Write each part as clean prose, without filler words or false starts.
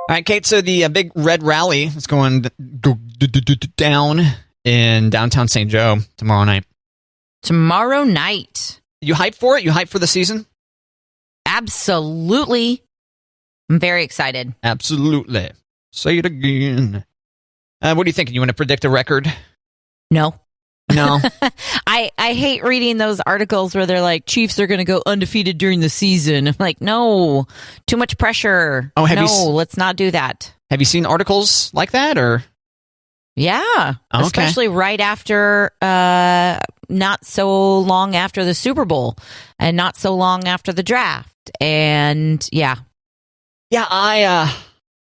All right, Kate, so the big red rally is going down in downtown St. Joe tomorrow night. Tomorrow night. You hyped for it? You hyped for the season? Absolutely. I'm very excited. Absolutely. Say it again. What do you think? You want to predict a record? No. No. I hate reading those articles where they're like, Chiefs are going to go undefeated during the season. I'm like, no, too much pressure. Oh, let's not do that. Have you seen articles like that, or? Yeah, okay. Especially right after, not so long after the Super Bowl and not so long after the draft. And yeah. Yeah, I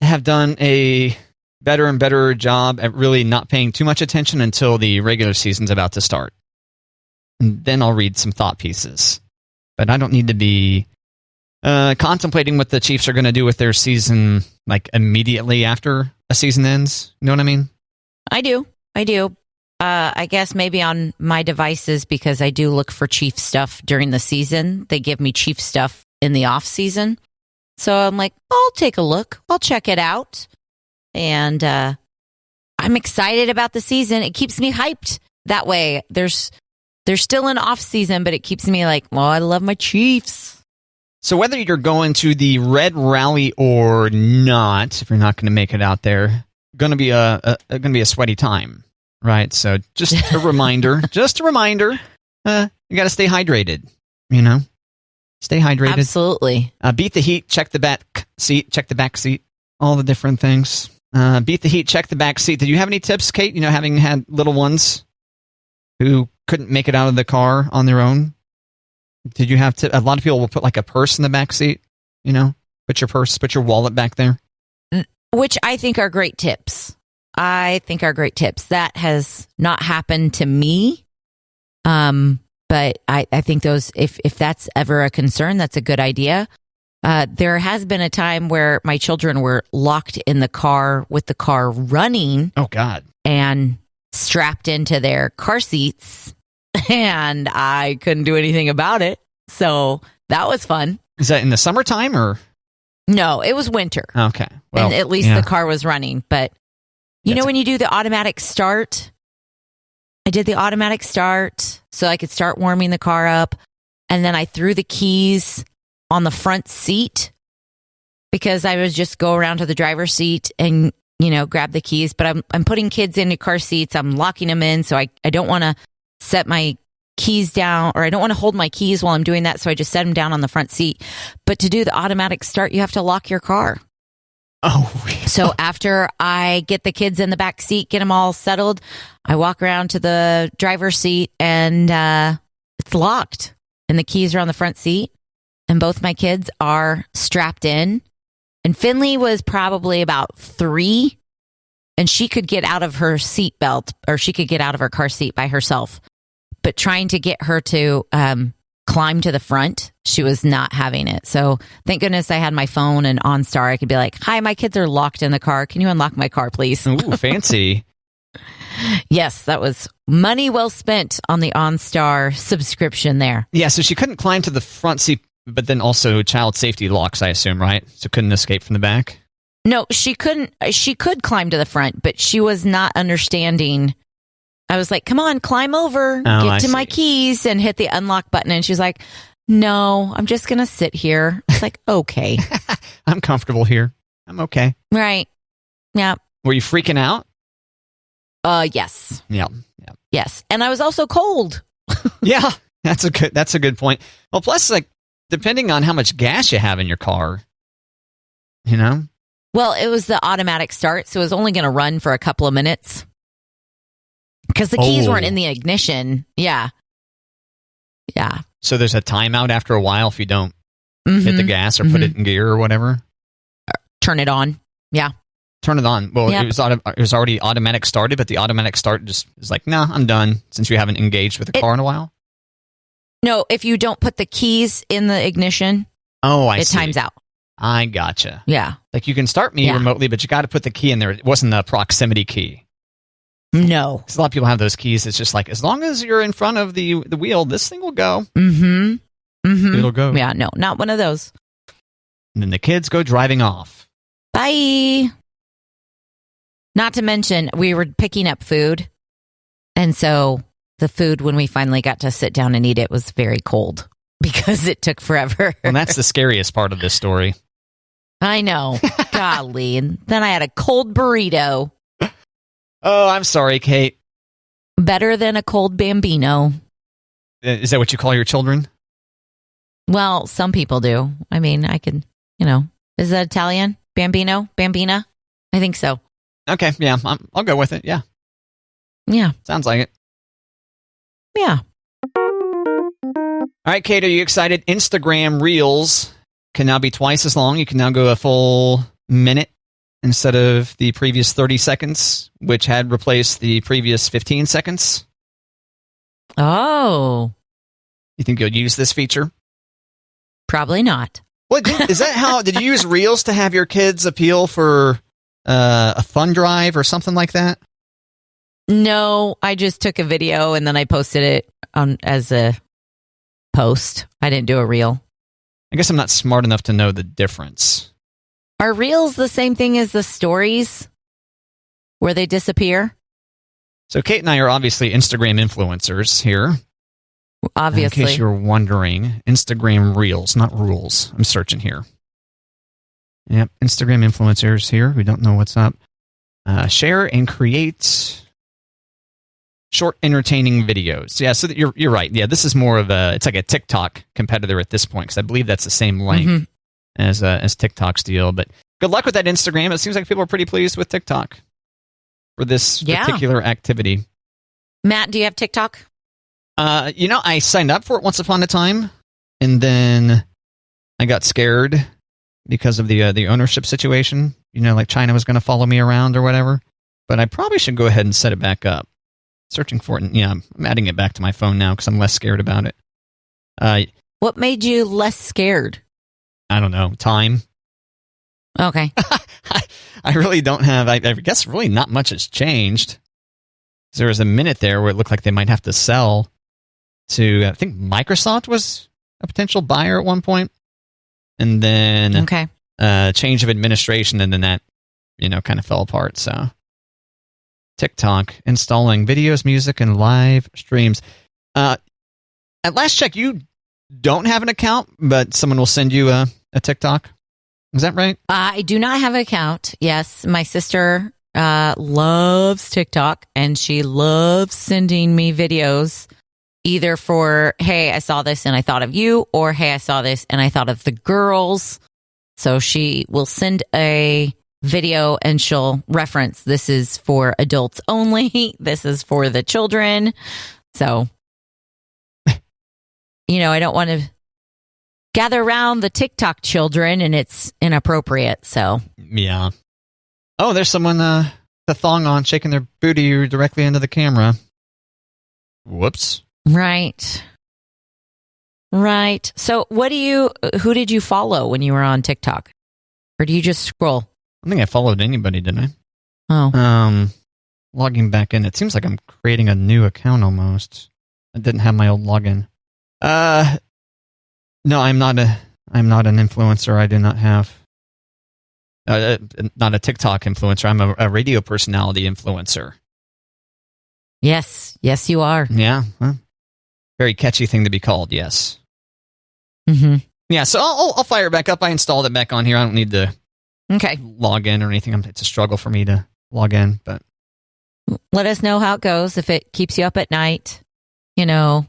have done a better and better job at really not paying too much attention until the regular season's about to start. And then I'll read some thought pieces. But I don't need to be contemplating what the Chiefs are going to do with their season like immediately after a season ends. You know what I mean? I do. I guess maybe on my devices, because I do look for Chief stuff during the season. They give me Chief stuff in the off season. So I'm like, I'll take a look. I'll check it out. And I'm excited about the season. It keeps me hyped that way. There's still an off season, but it keeps me like, well, I love my Chiefs. So whether you're going to the Red Rally or not, if you're not going to make it out there, going to be a sweaty time, right? So just a reminder, you got to stay hydrated, Stay hydrated. Absolutely. Beat the heat, check the back seat, all the different things. Beat the heat, check the back seat. Did you have any tips, Kate? Having had little ones who couldn't make it out of the car on their own. Did you have a lot of people will put like a purse in the back seat, put your wallet back there. Which I think are great tips. That has not happened to me. But I think those, if that's ever a concern, that's a good idea. There has been a time where my children were locked in the car with the car running. Oh, God. And strapped into their car seats. And I couldn't do anything about it. So that was fun. Is that in the summertime or? No, it was winter. Okay. Well, and at least the car was running. But when you do the automatic start, I did the automatic start so I could start warming the car up. And then I threw the keys on the front seat because I would just go around to the driver's seat and, grab the keys. But I'm putting kids into car seats. I'm locking them in. So I don't want to set my keys down, or I don't want to hold my keys while I'm doing that. So I just set them down on the front seat. But to do the automatic start, you have to lock your car. Oh. So after I get the kids in the back seat, get them all settled, I walk around to the driver's seat and it's locked and the keys are on the front seat and both my kids are strapped in. And Finley was probably about 3 and she could get out of her seat belt, or she could get out of her car seat by herself. But trying to get her to climb to the front, she was not having it. So thank goodness I had my phone and OnStar. I could be like, hi, my kids are locked in the car. Can you unlock my car, please? Ooh, fancy. Yes, that was money well spent on the OnStar subscription there. Yeah, so she couldn't climb to the front seat, but then also child safety locks, I assume, right? So couldn't escape from the back? No, she couldn't. She could climb to the front, but she was not understanding. I was like, come on, climb over, get to my keys and hit the unlock button. And she's like, no, I'm just going to sit here. It's like, okay. I'm comfortable here. I'm okay. Right. Yeah. Were you freaking out? Yes. Yeah. Yes. And I was also cold. Yeah, that's a good point. Well, plus, like, depending on how much gas you have in your car, Well, it was the automatic start, so it was only going to run for a couple of minutes. Because the keys weren't in the ignition. Yeah. Yeah. So there's a timeout after a while if you don't hit the gas or put it in gear or whatever? Turn it on. Yeah. Turn it on. Well, it was already automatic started, but the automatic start just is like, nah, I'm done, since you haven't engaged with the car in a while? No, if you don't put the keys in the ignition, it times out. I gotcha. Yeah. Like you can start me remotely, but you got to put the key in there. It wasn't a proximity key. No. Because a lot of people have those keys. It's just like, as long as you're in front of the wheel, this thing will go. Mm-hmm. It'll go. Yeah, no, not one of those. And then the kids go driving off. Bye. Not to mention, we were picking up food. And so the food, when we finally got to sit down and eat it, was very cold because it took forever. Well, that's the scariest part of this story. I know. Golly. And then I had a cold burrito. Oh, I'm sorry, Kate. Better than a cold Bambino. Is that what you call your children? Well, some people do. I mean, I can, is that Italian? Bambino? Bambina? I think so. Okay, yeah, I'll go with it, yeah. Yeah. Sounds like it. Yeah. All right, Kate, are you excited? Instagram Reels can now be twice as long. You can now go a full minute instead of the previous 30 seconds, which had replaced the previous 15 seconds. Oh. You think you'll use this feature? Probably not. What is that? How did you use Reels to have your kids appeal for a fun drive or something like that? No, I just took a video and then I posted it on as a post. I didn't do a reel. I guess I'm not smart enough to know the difference. Are reels the same thing as the stories where they disappear? So Kate and I are obviously Instagram influencers here. Obviously. In case you're wondering, Instagram Reels, not rules. I'm searching here. Yep, Instagram influencers here who don't know what's up. Share and create short, entertaining videos. Yeah, so you're right. Yeah, this is more of it's like a TikTok competitor at this point because I believe that's the same length as TikTok's deal. But good luck with that Instagram. It seems like people are pretty pleased with TikTok for this particular activity. Matt, do you have TikTok? I signed up for it once upon a time, and then I got scared because of the ownership situation. Like China was going to follow me around or whatever. But I probably should go ahead and set it back up. Searching for it. Yeah, I'm adding it back to my phone now because I'm less scared about it. What made you less scared? I don't know. Time. Okay. I really don't have. I guess really not much has changed. There was a minute there where it looked like they might have to sell to, I think Microsoft was a potential buyer at one point. And then change of administration, and then that, kind of fell apart. So TikTok, installing videos, music, and live streams. At last check, you don't have an account, but someone will send you a TikTok. Is that right? I do not have an account. Yes, my sister loves TikTok, and she loves sending me videos either for, hey, I saw this and I thought of you, or hey, I saw this and I thought of the girls. So she will send a video and she'll reference, this is for adults only, this is for the children. So, I don't want to gather around the TikTok children and it's inappropriate. So, yeah. Oh, there's someone, the thong on, shaking their booty directly into the camera. Whoops. Right. So who did you follow when you were on TikTok? Or do you just scroll? I don't think I followed anybody, didn't I? Oh. Logging back in. It seems like I'm creating a new account almost. I didn't have my old login. No, I'm not an influencer. I do not have not a TikTok influencer. I'm a radio personality influencer. Yes, you are. Yeah. Well, very catchy thing to be called, yes. Mm-hmm. Yeah, so I'll fire it back up. I installed it back on here. I don't need to log in or anything. It's a struggle for me to log in, but let us know how it goes. If it keeps you up at night, because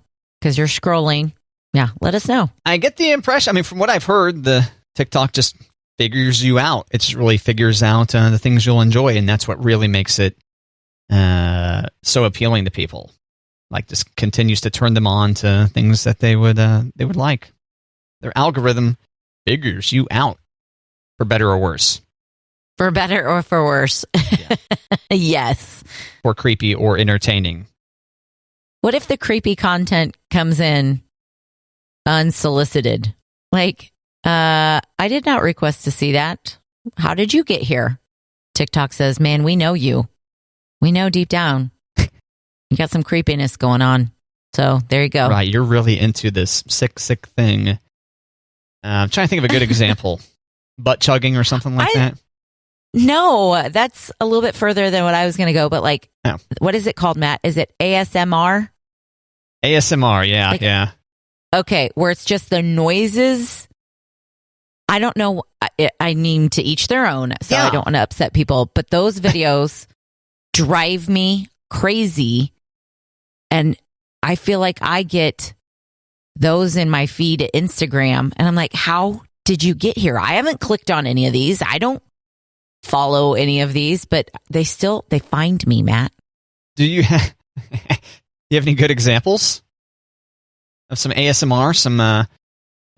you're scrolling. Yeah, let us know. I get the impression, from what I've heard, the TikTok just figures you out. It just really figures out the things you'll enjoy, and that's what really makes it so appealing to people. Like, just continues to turn them on to things that they would like. Their algorithm figures you out, for better or worse. For better or for worse. Yeah. Yes. For creepy or entertaining. What if the creepy content comes in unsolicited? Like, I did not request to see that. How did you get here? TikTok says, man, we know you. We know deep down. You got some creepiness going on. So there you go. Right. You're really into this sick thing. I'm trying to think of a good example. butt chugging or something like that? No, that's a little bit further than what I was going to go. But like, Oh. What is it called, Matt? Is it ASMR? ASMR, yeah, yeah. Okay, where it's just the noises. I don't know. I mean, to each their own. So I don't want to upset people. But those videos drive me crazy. And I feel like I get those in my feed at Instagram. And I'm like, how did you get here? I haven't clicked on any of these. I don't follow any of these, but they find me, Matt. Do you have any good examples of some ASMR? Some,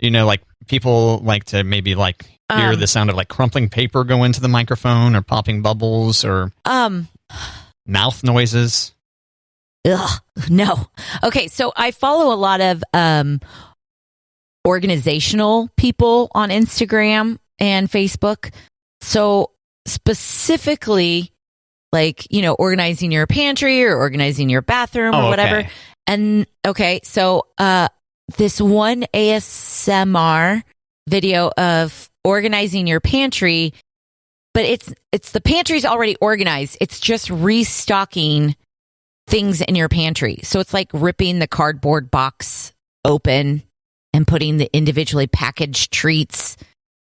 like people like to maybe like hear the sound of like crumpling paper go into the microphone or popping bubbles or mouth noises. Ugh, no. Okay, so I follow a lot of organizational people on Instagram and Facebook. So specifically, like, organizing your pantry or organizing your bathroom or whatever. Okay. And so this one ASMR video of organizing your pantry, but it's the pantry's already organized. It's just restocking things in your pantry. So it's like ripping the cardboard box open and putting the individually packaged treats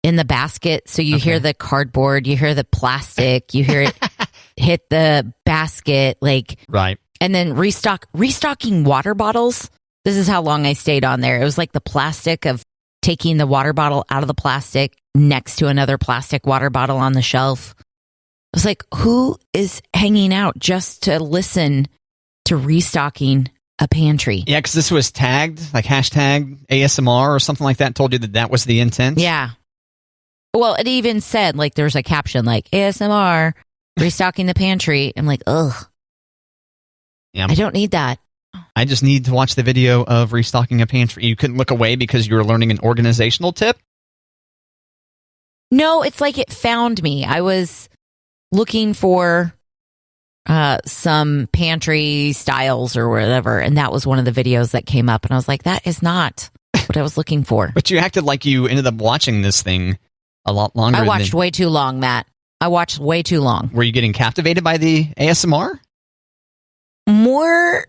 in the basket. So you hear the cardboard, you hear the plastic, you hear it hit the basket, like, right. And then restocking water bottles. This is how long I stayed on there. It was like the plastic of taking the water bottle out of the plastic next to another plastic water bottle on the shelf. I was like, who is hanging out just to listen to restocking a pantry? Yeah, because this was tagged, like hashtag ASMR or something like that, told you that was the intent. Yeah. Well, it even said, like, there's a caption like ASMR, restocking the pantry. I'm like, ugh. Yeah. I don't need that. I just need to watch the video of restocking a pantry. You couldn't look away because you were learning an organizational tip? No, it's like it found me. I was looking for some pantry styles or whatever, and that was one of the videos that came up, and I was like, that is not what I was looking for. But you acted like you ended up watching this thing a lot longer. I watched way too long, Matt. I watched way too long. Were you getting captivated by the ASMR? More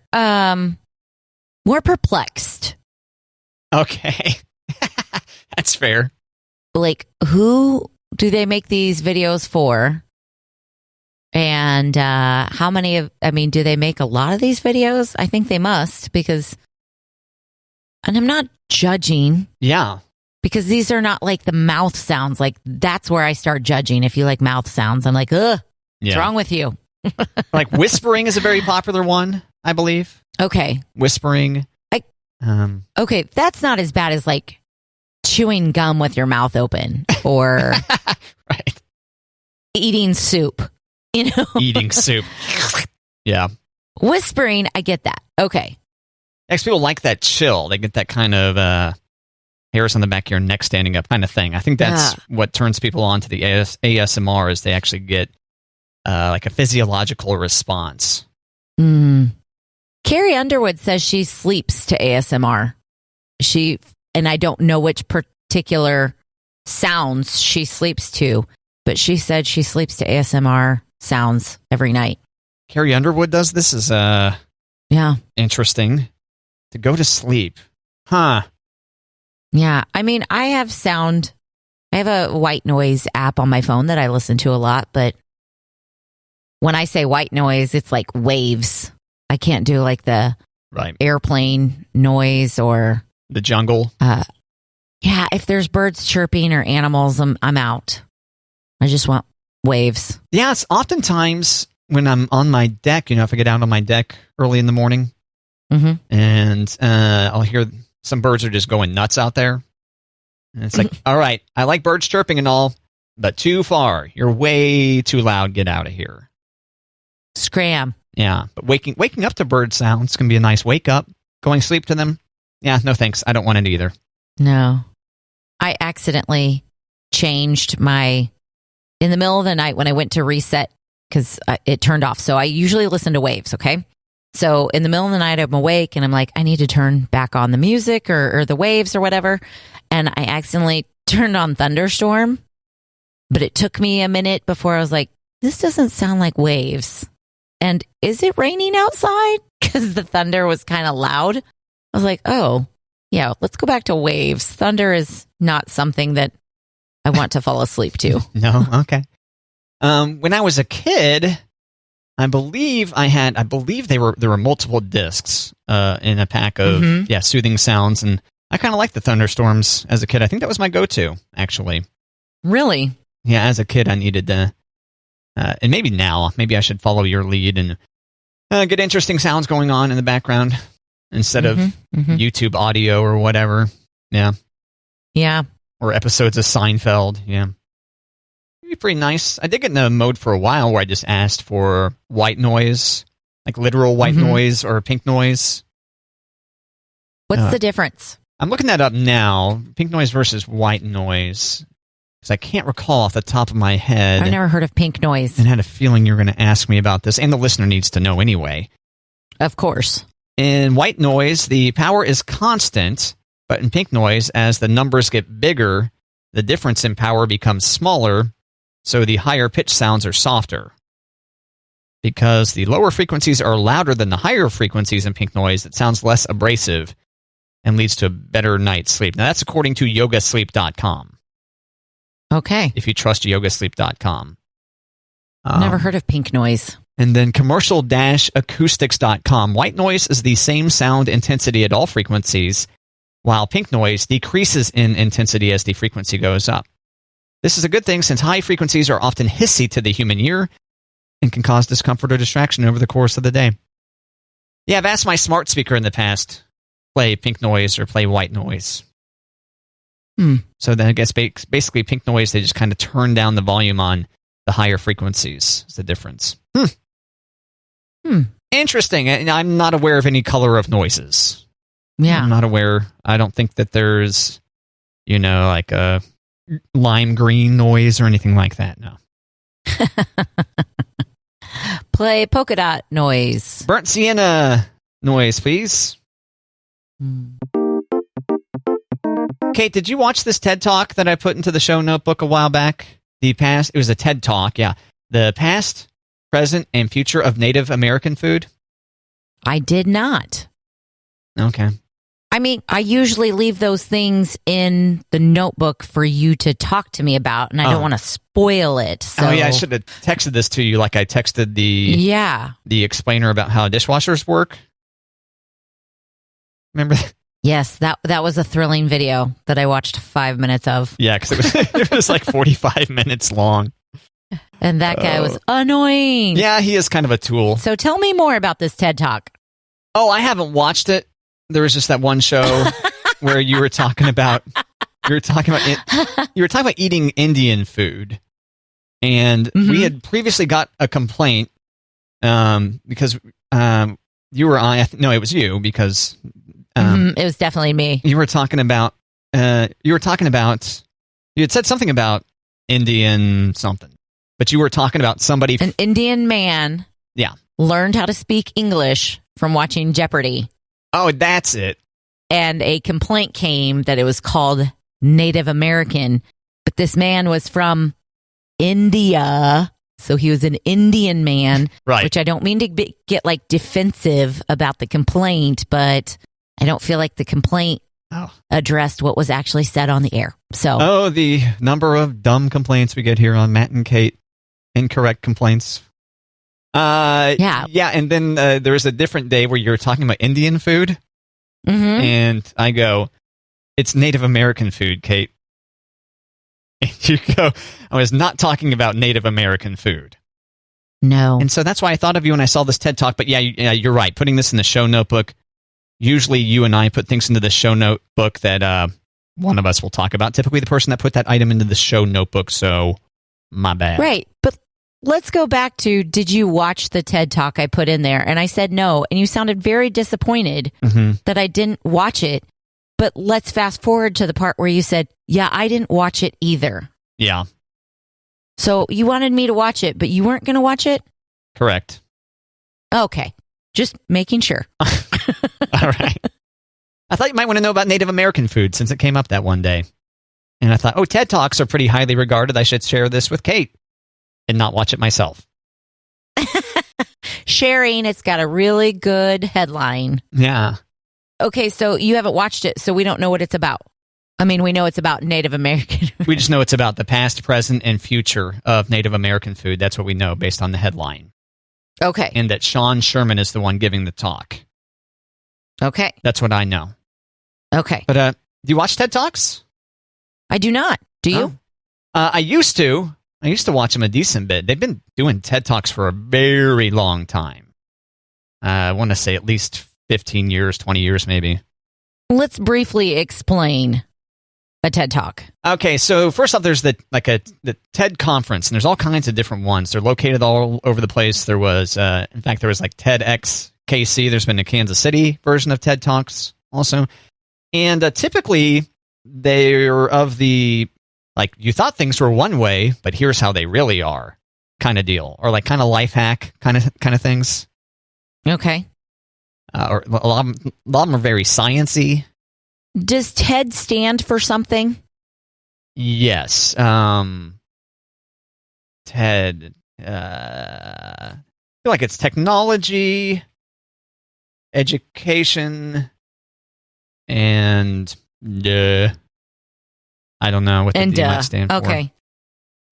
perplexed. Okay. That's fair. Like, who do they make these videos for? And how many do they make a lot of these videos? I think they must, because, and I'm not judging. Yeah. Because these are not like the mouth sounds. Like, that's where I start judging. If you like mouth sounds, I'm like, ugh, what's wrong with you? Like whispering is a very popular one, I believe. Okay. Whispering. Okay, that's not as bad as like chewing gum with your mouth open or right. Eating soup, Eating soup. Yeah. Whispering, I get that. Okay. Next, people like that chill. They get that kind of hairs on the back of your neck standing up kind of thing. I think that's what turns people on to the ASMR, is they actually get like a physiological response. Carrie Underwood says she sleeps to ASMR. And I don't know which particular sounds she sleeps to, but she said she sleeps to ASMR sounds every night. Carrie Underwood does this? Is interesting. To go to sleep. Huh. Yeah. I mean, I have a white noise app on my phone that I listen to a lot, but when I say white noise, it's like waves. I can't do like the airplane noise or the jungle. Yeah, if there's birds chirping or animals, I'm out. I just want waves. Yeah, it's oftentimes when I'm on my deck, if I get out on my deck early in the morning, and I'll hear some birds are just going nuts out there. And it's like, all right, I like birds chirping and all, but too far. You're way too loud. Get out of here. Scram. Yeah, but waking up to bird sounds can be a nice wake up. Going to sleep to them, yeah, no thanks. I don't want it either. No. I accidentally changed in the middle of the night when I went to reset, because it turned off. So I usually listen to waves, okay? So in the middle of the night, I'm awake and I'm like, I need to turn back on the music or the waves or whatever. And I accidentally turned on Thunderstorm. But it took me a minute before I was like, this doesn't sound like waves. And is it raining outside? Because the thunder was kind of loud. I was like, oh, yeah, let's go back to waves. Thunder is not something that I want to fall asleep to. No? Okay. When I was a kid, I believe there were multiple discs in a pack of soothing sounds, and I kind of liked the thunderstorms as a kid. I think that was my go-to, actually. Really? Yeah, as a kid, I needed to, and maybe now, maybe I should follow your lead and get interesting sounds going on in the background instead of YouTube audio or whatever. Yeah. Yeah. Or episodes of Seinfeld. Yeah. It'd be pretty nice. I did get in a mode for a while where I just asked for white noise, like literal white noise or pink noise. What's the difference? I'm looking that up now. Pink noise versus white noise. Because I can't recall off the top of my head. I've never heard of pink noise. And had a feeling you were going to ask me about this. And the listener needs to know anyway. Of course. In white noise, the power is constant. But in pink noise, as the numbers get bigger, the difference in power becomes smaller. So the higher pitch sounds are softer. Because the lower frequencies are louder than the higher frequencies in pink noise, it sounds less abrasive and leads to a better night's sleep. Now, that's according to yogasleep.com. Okay. If you trust yogasleep.com. Never heard of pink noise. And then commercial-acoustics.com. White noise is the same sound intensity at all frequencies, while pink noise decreases in intensity as the frequency goes up. This is a good thing since high frequencies are often hissy to the human ear and can cause discomfort or distraction over the course of the day. Yeah, I've asked my smart speaker in the past, play pink noise or play white noise. So then I guess basically pink noise, they just kind of turn down the volume on the higher frequencies. Is the difference. Interesting. And I'm not aware of any color of noises. Yeah. I'm not aware. I don't think that there's, like a lime green noise or anything like that. No. Play polka dot noise. Burnt sienna noise, please. Kate, did you watch this TED Talk that I put into the show notebook a while back? It was a TED Talk, yeah. The past, present, and future of Native American food? I did not. Okay. I mean, I usually leave those things in the notebook for you to talk to me about, and I don't want to spoil it. So. Oh, yeah, I should have texted this to you like I texted the explainer about how dishwashers work. Remember that? Yes, that was a thrilling video that I watched 5 minutes of. Yeah, because it was like 45 minutes long. And that guy was annoying. Yeah, he is kind of a tool. So tell me more about this TED Talk. Oh, I haven't watched it. There was just that one show where you were talking about eating Indian food, and we had previously got a complaint because you or I. No, it was you because it was definitely me. You were talking about. You had said something about Indian something, but you were talking about somebody. An Indian man. Yeah. Learned how to speak English from watching Jeopardy. Oh, that's it. And a complaint came that it was called Native American, but this man was from India, so he was an Indian man, right? Which I don't mean to get like defensive about the complaint, but I don't feel like the complaint addressed what was actually said on the air. So, the number of dumb complaints we get here on Matt and Kate, incorrect complaints. Yeah, and then there was a different day where you were talking about Indian food, and I go, "It's Native American food, Kate." And you go, "I was not talking about Native American food." No, and so that's why I thought of you when I saw this TED Talk. But yeah, you're right. Putting this in the show notebook. Usually, you and I put things into the show notebook that one of us will talk about. Typically, the person that put that item into the show notebook. So, my bad. Right, but. Let's go back to, did you watch the TED Talk I put in there? And I said no, and you sounded very disappointed that I didn't watch it. But let's fast forward to the part where you said, yeah, I didn't watch it either. Yeah. So you wanted me to watch it, but you weren't going to watch it? Correct. Okay. Just making sure. All right. I thought you might want to know about Native American food since it came up that one day. And I thought, oh, TED Talks are pretty highly regarded. I should share this with Kate and not watch it myself. Sharing, it's got a really good headline. Yeah. Okay, so you haven't watched it, so we don't know what it's about. I mean, we know it's about Native American. We just know it's about the past, present, and future of Native American food. That's what we know based on the headline. Okay. And that Sean Sherman is the one giving the talk. Okay. That's what I know. Okay. But do you watch TED Talks? I do not. Do you? I used to. I used to watch them a decent bit. They've been doing TED Talks for a very long time. I want to say at least 15 years, 20 years maybe. Let's briefly explain a TED Talk. Okay, so first off, there's the TED conference, and there's all kinds of different ones. They're located all over the place. There was, in fact, there was like TEDx KC. There's been a Kansas City version of TED Talks also. And typically, they're of the, like, you thought things were one way, but here's how they really are kind of deal. Or like kind of life hack kind of things. Okay. Or a lot of them are very science-y. Does TED stand for something? Yes. TED. I feel like it's technology, education, and I don't know what the D might stand for. Okay.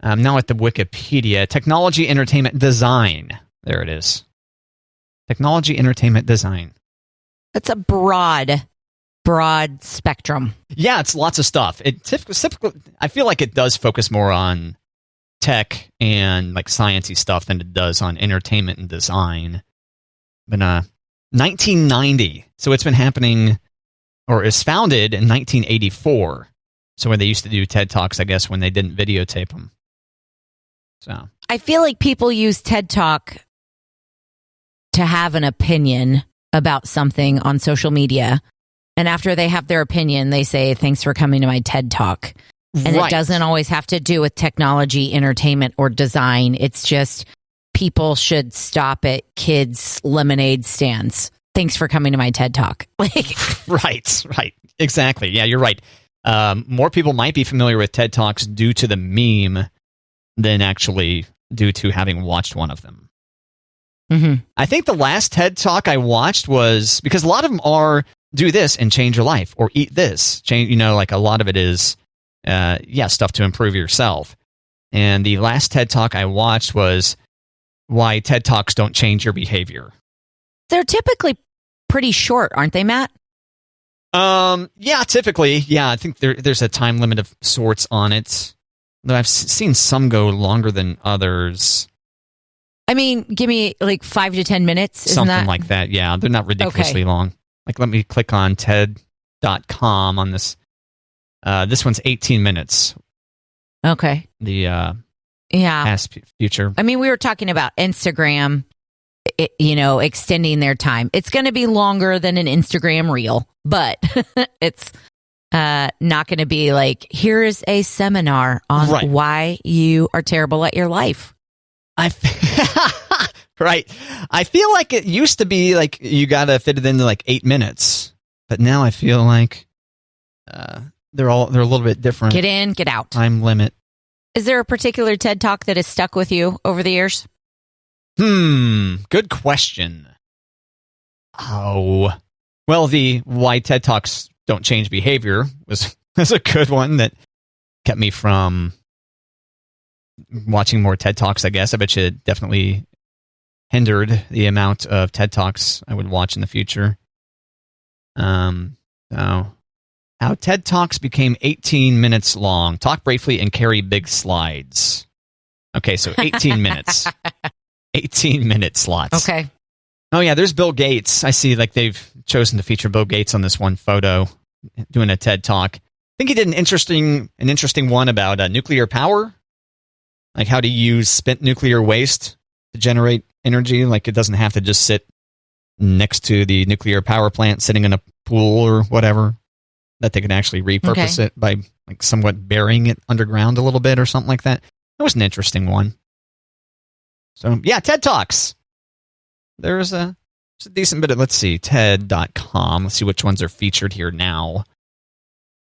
Now at the Wikipedia, technology, entertainment, design. There it is. Technology, entertainment, design. That's a broad spectrum. Yeah, it's lots of stuff. It typically, I feel like it does focus more on tech and like sciencey stuff than it does on entertainment and design. But 1990, so it's been happening, or is founded in 1984. So when they used to do TED Talks, I guess when they didn't videotape them. So I feel like people use TED Talk to have an opinion about something on social media. And after they have their opinion, they say, thanks for coming to my TED Talk. And It doesn't always have to do with technology, entertainment, or design. It's just people should stop at kids' lemonade stands. Thanks for coming to my TED Talk. Right. Exactly. Yeah, you're right. More people might be familiar with TED Talks due to the meme than actually due to having watched one of them. Mm-hmm. I think the last TED Talk I watched was, because a lot of them are do this and change your life, or eat this. Change, like a lot of it is, stuff to improve yourself. And the last TED Talk I watched was why TED Talks don't change your behavior. They're typically pretty short, aren't they, Matt? Yeah, typically. Yeah, I think there's a time limit of sorts on it. Though I've seen some go longer than others. I mean, give me like 5 to 10 minutes. Something like that, yeah. They're not ridiculously long. Like, let me click on TED.com on this. This one's 18 minutes. Okay. The past, future. I mean, we were talking about Instagram, extending their time. It's going to be longer than an Instagram reel, but it's not going to be like, here's a seminar on why you are terrible at your life. Right. I feel like it used to be like you got to fit it into like 8 minutes, but now I feel like they're a little bit different. Get in, get out. Time limit. Is there a particular TED Talk that has stuck with you over the years? Good question. Oh, well, the why TED Talks don't change behavior was a good one that kept me from watching more TED Talks, I guess. I bet you it definitely hindered the amount of TED Talks I would watch in the future. How TED Talks became 18 minutes long. Talk briefly and carry big slides. Okay, so 18 minutes. 18-minute slots. Okay. Oh, yeah, there's Bill Gates. I see like they've chosen to feature Bill Gates on this one photo doing a TED Talk. I think he did an interesting one about nuclear power, like how to use spent nuclear waste to generate energy. Like it doesn't have to just sit next to the nuclear power plant sitting in a pool or whatever, that they can actually repurpose it by like somewhat burying it underground a little bit or something like that. That was an interesting one. So, yeah, TED Talks. There's a decent bit of, let's see, TED.com. Let's see which ones are featured here now.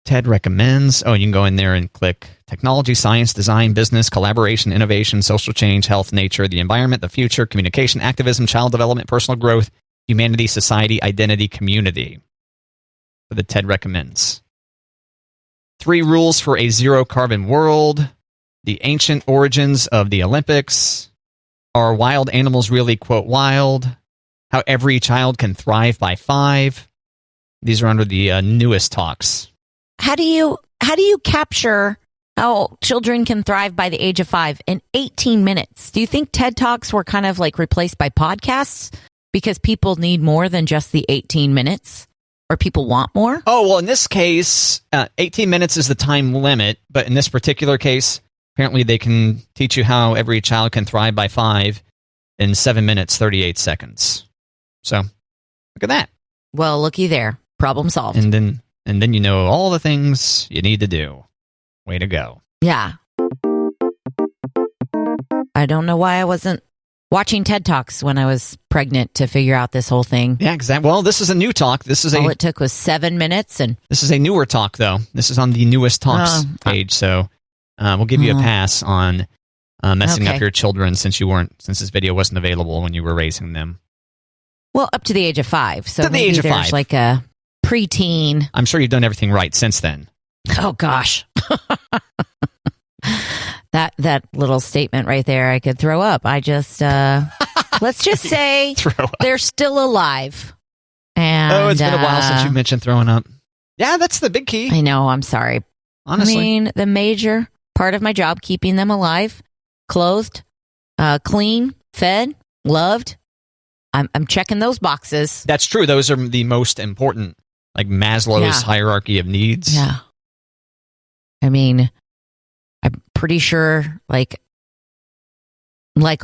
TED recommends. Oh, you can go in there and click technology, science, design, business, collaboration, innovation, social change, health, nature, the environment, the future, communication, activism, child development, personal growth, humanity, society, identity, community. For the TED recommends. 3 rules for a zero-carbon world. The ancient origins of the Olympics. Are wild animals really, quote, wild? How every child can thrive by 5. These are under the newest talks. How do you capture how children can thrive by the age of 5 in 18 minutes? Do you think TED Talks were kind of like replaced by podcasts because people need more than just the 18 minutes, or people want more? Oh, well, in this case, 18 minutes is the time limit, but in this particular case, apparently they can teach you how every child can thrive by 5 in 7 minutes, 38 seconds. So, look at that. Well, looky there. Problem solved. And then you know all the things you need to do. Way to go. Yeah. I don't know why I wasn't watching TED Talks when I was pregnant to figure out this whole thing. Yeah, exactly. Well, this is a new talk. All it took was 7 minutes. And this is a newer talk, though. This is on the newest talks page, so we'll give you a pass on messing up your children since this video wasn't available when you were raising them. Well, up to the age of 5. So to the age of 5. Like a preteen. I'm sure you've done everything right since then. Oh, gosh. That little statement right there, I could throw up. I just, let's just say they're still alive. And, it's been a while since you mentioned throwing up. Yeah, that's the big key. I know, I'm sorry. Honestly. I mean, the major part of my job, keeping them alive, clothed, clean, fed, loved. I'm checking those boxes. That's true. Those are the most important, like Maslow's hierarchy of needs. Yeah. I mean, I'm pretty sure, like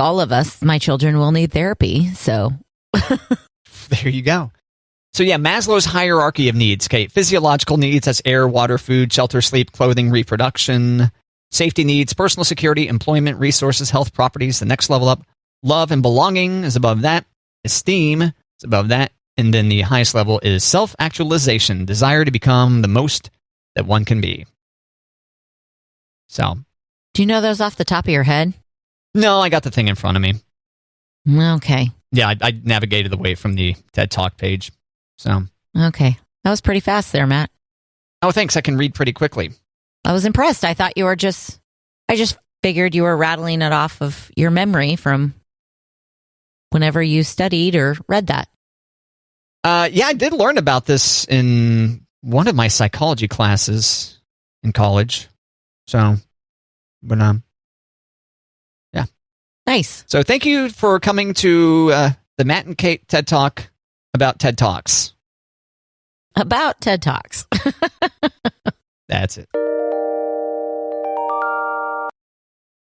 all of us, my children will need therapy. So there you go. So yeah, Maslow's hierarchy of needs. Okay, physiological needs, that's air, water, food, shelter, sleep, clothing, reproduction. Safety needs, personal security, employment, resources, health, properties, the next level up. Love and belonging is above that. Esteem is above that. And then the highest level is self-actualization, desire to become the most that one can be. So, do you know those off the top of your head? No, I got the thing in front of me. Okay. Yeah, I navigated away from the TED Talk page. So, okay. That was pretty fast there, Matt. Oh, thanks. I can read pretty quickly. I was impressed. I thought you were I just figured you were rattling it off of your memory from whenever you studied or read that. Yeah, I did learn about this in one of my psychology classes in college. So, but yeah. Nice. So thank you for coming to the Matt and Kate TED Talk about TED Talks. About TED Talks. That's it.